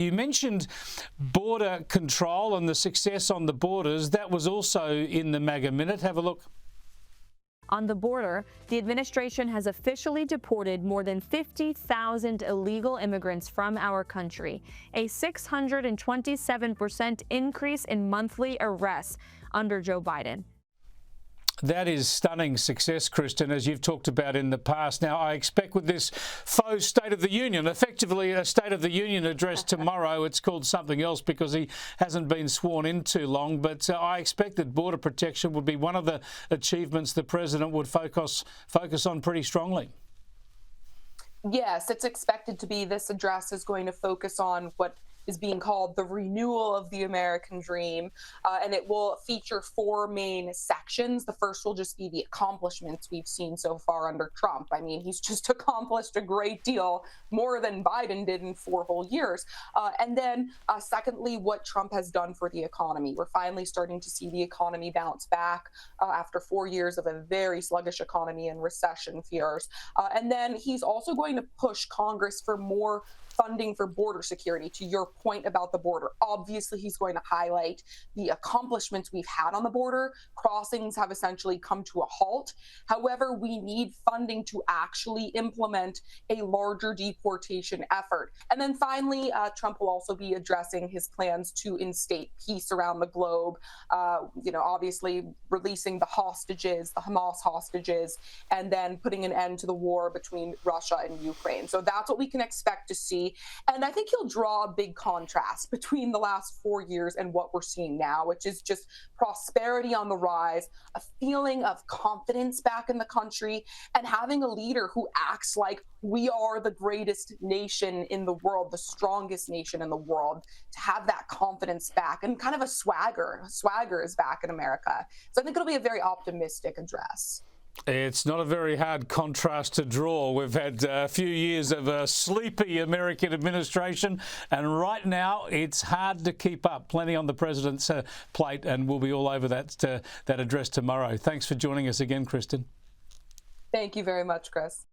You mentioned border control and the success on the borders. That was also in the MAGA Minute. Have a look. On the border, the administration has officially deported more than 50,000 illegal immigrants from our country, a 627% increase in monthly arrests under Joe Biden. That is stunning success, Kristen, as you've talked about in the past. Now, I expect with this faux State of the Union, effectively a State of the Union address tomorrow, it's called something else because he hasn't been sworn in too long, but I expect that border protection would be one of the achievements the president would focus on pretty strongly. Yes, it's expected to be. This address is going to focus on what is being called the renewal of the American dream, and it will feature 4 main sections. The first will just be the accomplishments we've seen so far under Trump. I mean, he's just accomplished a great deal, more than Biden did in 4 whole years. And then secondly, what Trump has done for the economy. We're finally starting to see the economy bounce back after 4 years of a very sluggish economy and recession fears. And then he's also going to push Congress for more funding for border security. To your point about the border, obviously he's going to highlight the accomplishments we've had on the border. Crossings have essentially come to a halt. However, we need funding to actually implement a larger deportation effort. And then finally, Trump will also be addressing his plans to instate peace around the globe. Obviously releasing the hostages, the Hamas hostages, and then putting an end to the war between Russia and Ukraine. So that's what we can expect to see. And I think he'll draw a big contrast between the last 4 years and what we're seeing now, which is just prosperity on the rise, a feeling of confidence back in the country, and having a leader who acts like we are the greatest nation in the world, the strongest nation in the world, to have that confidence back and kind of a swagger. Swagger is back in America. So I think it'll be a very optimistic address. It's not a very hard contrast to draw. We've had a few years of a sleepy American administration, and right now it's hard to keep up. Plenty on the president's plate, and we'll be all over that address tomorrow. Thanks for joining us again, Kristen. Thank you very much, Chris.